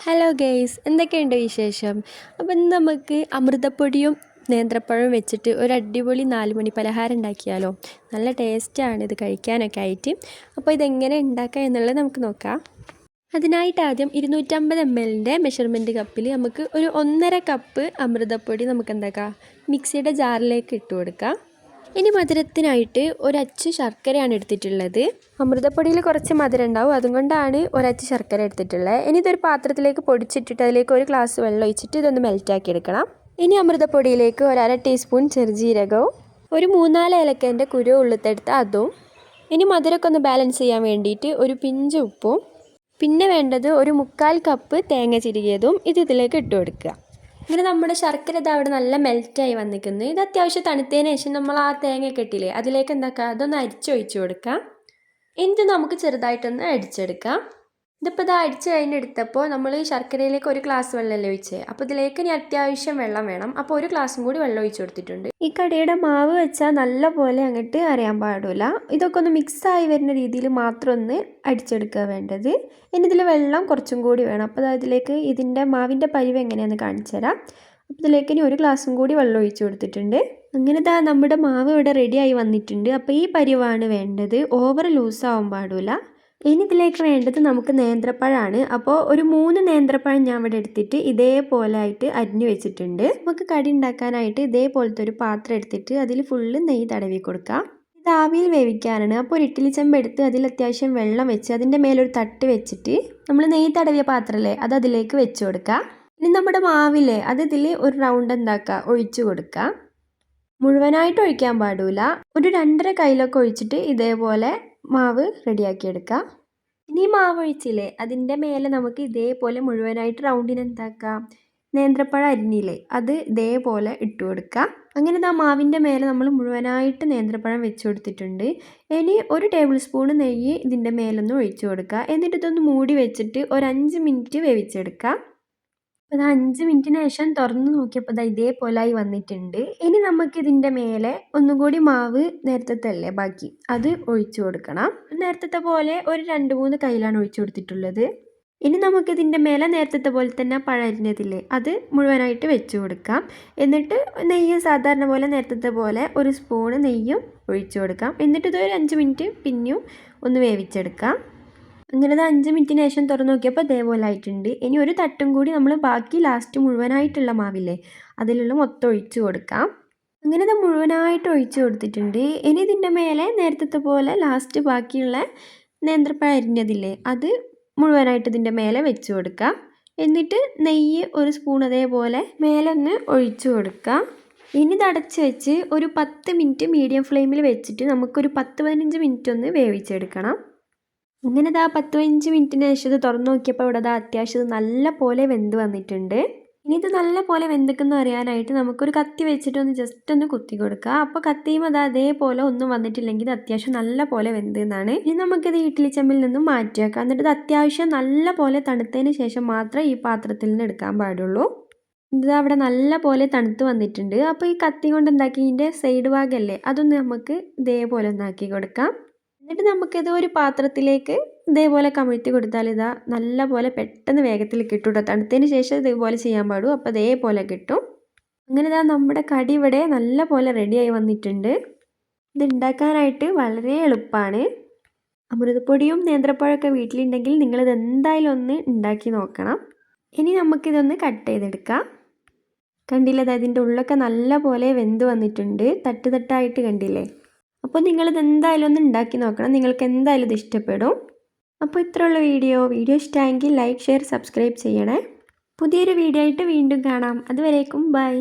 Hello guys, എന്തൊക്കെയുണ്ട് വിശേഷം? അപ്പം ഇന്ന് നമുക്ക് അമൃതപ്പൊടിയും നേന്ത്രപ്പഴവും വെച്ചിട്ട് ഒരു അടിപൊളി 4 മണി പലഹാരം ഉണ്ടാക്കിയാലോ. നല്ല ടേസ്റ്റാണ് ഇത് കഴിക്കാനൊക്കെ ആയിട്ട്. അപ്പോൾ ഇതെങ്ങനെ ഉണ്ടാക്കുക എന്നുള്ളത് നമുക്ക് നോക്കാം. അതിനായിട്ട് ആദ്യം 250 ml മെഷർമെൻറ്റ് കപ്പിൽ നമുക്ക് ഒരു 1.5 കപ്പ് അമൃതപ്പൊടി നമുക്ക് എന്താക്കാം മിക്സിയുടെ ജാറിലേക്ക് ഇട്ട് കൊടുക്കാം. ഇനി മധുരത്തിനായിട്ട് ഒരച്ച് ശർക്കരയാണ് എടുത്തിട്ടുള്ളത്. അമൃതപ്പൊടിയിൽ കുറച്ച് മധുരം ഉണ്ടാവും, അതുകൊണ്ടാണ് ഒരച്ച് ശർക്കര എടുത്തിട്ടുള്ളത്. ഇനി ഇതൊരു പാത്രത്തിലേക്ക് പൊടിച്ചിട്ടിട്ട് അതിലേക്ക് 1 ഗ്ലാസ് വെള്ളം ഒഴിച്ചിട്ട് ഇതൊന്ന് മെൽറ്റാക്കി എടുക്കണം. ഇനി അമൃതപ്പൊടിയിലേക്ക് 1/2 ടീസ്പൂൺ ചെറുജീരകവും ഒരു 3-4 ഏലക്കൻ്റെ കുരു ഉള്ളിത്തെടുത്ത് അതും. ഇനി മധുരമൊക്കെ ഒന്ന് ബാലൻസ് ചെയ്യാൻ വേണ്ടിയിട്ട് ഒരു പിഞ്ച് ഉപ്പും, പിന്നെ വേണ്ടത് ഒരു 1/4 കപ്പ് തേങ്ങ ചിരകിയതും ഇതിലേക്ക് ഇട്ട് കൊടുക്കുക. ഇങ്ങനെ നമ്മുടെ ശർക്കര ഇത് അവിടെ നല്ല മെൽറ്റായി വന്നിരിക്കുന്നു. ഇത് അത്യാവശ്യം തണുത്തതിന് ശേഷം നമ്മൾ ആ തേങ്ങയൊക്കെ ഇട്ടില്ലേ അതിലേക്ക് എന്താക്കുക അതൊന്ന് അരിച്ചൊഴിച്ച് കൊടുക്കാം. എന്നിട്ട് നമുക്ക് ചെറുതായിട്ടൊന്ന് അടിച്ചെടുക്കാം. ഇതിപ്പോൾ ഇത് അടിച്ച് കഴിഞ്ഞെടുത്തപ്പോൾ നമ്മൾ ശർക്കരയിലേക്ക് 1 ഗ്ലാസ് വെള്ളമല്ലേ ഒഴിച്ചത്. അപ്പോൾ ഇതിലേക്ക് ഇനി അത്യാവശ്യം വെള്ളം വേണം. അപ്പോൾ 1 ഗ്ലാസും കൂടി വെള്ളം ഒഴിച്ച് കൊടുത്തിട്ടുണ്ട്. ഈ കടിയുടെ മാവ് വെച്ചാൽ നല്ല പോലെ അങ്ങോട്ട് അറിയാൻ പാടില്ല. ഇതൊക്കെ ഒന്ന് മിക്സായി വരുന്ന രീതിയിൽ മാത്രം ഒന്ന് അടിച്ചെടുക്കുക വേണ്ടത്. ഇനി ഇതിൽ വെള്ളം കുറച്ചും കൂടി വേണം. അപ്പോൾ അതിലേക്ക് ഇതിൻ്റെ മാവിൻ്റെ പരിവ് എങ്ങനെയാണെന്ന് കാണിച്ചു തരാം. അപ്പോൾ ഇതിലേക്ക് ഇനി 1 ഗ്ലാസും കൂടി വെള്ളം ഒഴിച്ച് കൊടുത്തിട്ടുണ്ട്. അങ്ങനെ നമ്മുടെ മാവ് ഇവിടെ റെഡിയായി വന്നിട്ടുണ്ട്. അപ്പോൾ ഈ പരിവാണ് വേണ്ടത്, ഓവർ ലൂസാവാൻ പാടില്ല. ഇനി ഇതിലേക്ക് വേണ്ടത് നമുക്ക് നേന്ത്രപ്പഴമാണ്. അപ്പോൾ ഒരു 3 നേന്ത്രപ്പഴം ഞാൻ ഇവിടെ എടുത്തിട്ട് ഇതേപോലെ ആയിട്ട് അരിഞ്ഞു വെച്ചിട്ടുണ്ട്. നമുക്ക് കടി ഉണ്ടാക്കാനായിട്ട് ഇതേപോലത്തെ ഒരു പാത്രം എടുത്തിട്ട് അതിൽ ഫുള്ള് നെയ്യ് തടവി കൊടുക്കാം. ഇത് ആവിയിൽ വേവിക്കാനാണ്. അപ്പോൾ ഒരു ഇഡ്ഡലി ചെമ്പ് എടുത്ത് അതിൽ അത്യാവശ്യം വെള്ളം വെച്ച് അതിൻ്റെ മേലൊരു തട്ട് വെച്ചിട്ട് നമ്മൾ നെയ്യ് തടവിയ പാത്രമല്ലേ അത് അതിലേക്ക് വെച്ച് കൊടുക്കാം. ഇനി നമ്മുടെ മാവില്ലേ അത് ഇതിൽ ഒരു റൗണ്ട് എന്താക്കുക ഒഴിച്ചു കൊടുക്കാം. മുഴുവനായിട്ട് ഒഴിക്കാൻ പാടില്ല. ഒരു 2.5 കയ്യിലൊക്കെ ഒഴിച്ചിട്ട് ഇതേപോലെ മാവ് റെഡിയാക്കി എടുക്കാം. ഇനി മാവ് ഒഴിച്ചില്ലേ അതിൻ്റെ മേലെ നമുക്ക് ഇതേപോലെ മുഴുവനായിട്ട് റൗണ്ടിന് എന്താക്കാം നേന്ത്രപ്പഴം അരിഞ്ഞില്ലേ അത് ഇതേപോലെ ഇട്ട് കൊടുക്കാം. അങ്ങനെ മാവിൻ്റെ മേലെ നമ്മൾ മുഴുവനായിട്ട് നേന്ത്രപ്പഴം വെച്ച് കൊടുത്തിട്ടുണ്ട്. ഇനി 1 ടേബിൾ സ്പൂൺ നെയ്യ് ഇതിൻ്റെ മേലൊന്ന് ഒഴിച്ചു കൊടുക്കുക. എന്നിട്ട് ഇതൊന്ന് മൂടി വെച്ചിട്ട് ഒരു 5 മിനിറ്റ് വേവിച്ചെടുക്കാം. അപ്പോൾ 5 മിനിറ്റിന് ശേഷം തുറന്ന് നോക്കിയപ്പോൾ ഇതേപോലെ ആയി വന്നിട്ടുണ്ട്. ഇനി നമുക്കിതിൻ്റെ മേലെ ഒന്നുകൂടി മാവ് നേരത്തെ അല്ലേ ബാക്കി അത് ഒഴിച്ചു കൊടുക്കണം. നേരത്തെ പോലെ ഒരു 2-3 കയ്യിലാണ് ഒഴിച്ചു കൊടുത്തിട്ടുള്ളത്. ഇനി നമുക്കിതിൻ്റെ മേലെ നേരത്തെ പോലെ തന്നെ പഴം അരിഞ്ഞതില്ലേ അത് മുഴുവനായിട്ട് വെച്ച് കൊടുക്കാം. എന്നിട്ട് നെയ്യ് സാധാരണ പോലെ നേരത്തെ പോലെ 1 സ്പൂണ് നെയ്യും ഒഴിച്ചു കൊടുക്കാം. എന്നിട്ട് ഇതൊരു 5 മിനിറ്റ് പിന്നെയും ഒന്ന് വേവിച്ചെടുക്കാം. അങ്ങനെ 5 മിനിറ്റിന് ശേഷം തുറന്ന് നോക്കിയപ്പോൾ ഇതേപോലെ ആയിട്ടുണ്ട്. ഇനി ഒരു തട്ടും കൂടി നമ്മൾ ബാക്കി ലാസ്റ്റ് മുഴുവനായിട്ടുള്ള മാവില്ലേ അതിലുള്ള മൊത്തം ഒഴിച്ച് കൊടുക്കാം. അങ്ങനെ ഇത് മുഴുവനായിട്ട് ഒഴിച്ച് കൊടുത്തിട്ടുണ്ട്. ഇനി ഇതിൻ്റെ മേലെ നേരത്തെ പോലെ ലാസ്റ്റ് ബാക്കിയുള്ള നേന്ത്രപ്പഴം അരിഞ്ഞതില്ലേ അത് മുഴുവനായിട്ട് ഇതിൻ്റെ മേലെ വെച്ച് കൊടുക്കാം. എന്നിട്ട് നെയ്യ് 1 സ്പൂൺ അതേപോലെ മേലെ ഒന്ന് ഒഴിച്ച് കൊടുക്കാം. ഇനി ഇത് അടച്ച് വെച്ച് ഒരു 10 മിനിറ്റ് മീഡിയം ഫ്ലെയിമിൽ വെച്ചിട്ട് നമുക്കൊരു 10-15 മിനിറ്റ് ഒന്ന് വേവിച്ചെടുക്കണം. അങ്ങനെ 10-15 മിനിറ്റിന് ശേഷം ഇത് തുറന്ന് നോക്കിയപ്പോൾ ഇവിടെ അത്യാവശ്യം നല്ല പോലെ വെന്ത് വന്നിട്ടുണ്ട്. ഇനി ഇത് നല്ല പോലെ വെന്തിക്കെന്ന് അറിയാനായിട്ട് നമുക്കൊരു കത്തി വെച്ചിട്ട് ഒന്ന് ജസ്റ്റ് ഒന്ന് കുത്തി കൊടുക്കുക. അപ്പോൾ കത്തിയുമ്പോൾ അതേപോലെ ഒന്നും വന്നിട്ടില്ലെങ്കിൽ ഇത് അത്യാവശ്യം നല്ല പോലെ വെന്തെന്നാണ്. ഇനി നമുക്കിത് ഇഡ്ഡലി ചെമ്പിൽ നിന്നും മാറ്റി വെക്കാം. എന്നിട്ട് ഇത് അത്യാവശ്യം നല്ല പോലെ തണുത്തതിന് ശേഷം മാത്രമേ ഈ പാത്രത്തിൽ നിന്ന് എടുക്കാൻ പാടുള്ളൂ. ഇത് അവിടെ നല്ല പോലെ തണുത്ത് വന്നിട്ടുണ്ട്. അപ്പോൾ ഈ കത്തി കൊണ്ട് എന്താക്കി ഇതിൻ്റെ സൈഡ് ഭാഗമല്ലേ അതൊന്ന് നമുക്ക് ഇതേപോലെ ഒന്നാക്കി കൊടുക്കാം. എന്നിട്ട് നമുക്കിത് ഒരു പാത്രത്തിലേക്ക് ഇതേപോലെ കമിഴ്ത്തി കൊടുത്താൽ നല്ല പോലെ പെട്ടെന്ന് വേഗത്തിൽ കിട്ടും കേട്ടോ. തണുത്തതിന് ശേഷം ഇതേപോലെ ചെയ്യാൻ പാടും. അപ്പോൾ അതേപോലെ കിട്ടും. അങ്ങനെ നമ്മുടെ കടി ഇവിടെ നല്ല പോലെ റെഡിയായി വന്നിട്ടുണ്ട്. ഇത് ഉണ്ടാക്കാനായിട്ട് വളരെ എളുപ്പമാണ്. അമൃതപ്പൊടിയും നേന്ത്രപ്പഴമൊക്കെ വീട്ടിലുണ്ടെങ്കിൽ നിങ്ങളിത് എന്തായാലും ഒന്ന് ഉണ്ടാക്കി നോക്കണം. ഇനി നമുക്കിതൊന്ന് കട്ട് ചെയ്തെടുക്കാം. കണ്ടില്ലേ അതിൻ്റെ ഉള്ളൊക്കെ നല്ല പോലെ വെന്ത് വന്നിട്ടുണ്ട്. തട്ടായിട്ട് കണ്ടില്ലേ. അപ്പോൾ നിങ്ങളിത് എന്തായാലും ഒന്ന് ഉണ്ടാക്കി നോക്കണം. നിങ്ങൾക്ക് എന്തായാലും ഇത് ഇഷ്ടപ്പെടും. അപ്പോൾ ഇത്രയുള്ള വീഡിയോ ഇഷ്ടമായെങ്കിൽ ലൈക്ക്, ഷെയർ, സബ്സ്ക്രൈബ് ചെയ്യണേ. പുതിയൊരു വീഡിയോ ആയിട്ട് വീണ്ടും കാണാം. അതുവരേക്കും ബൈ.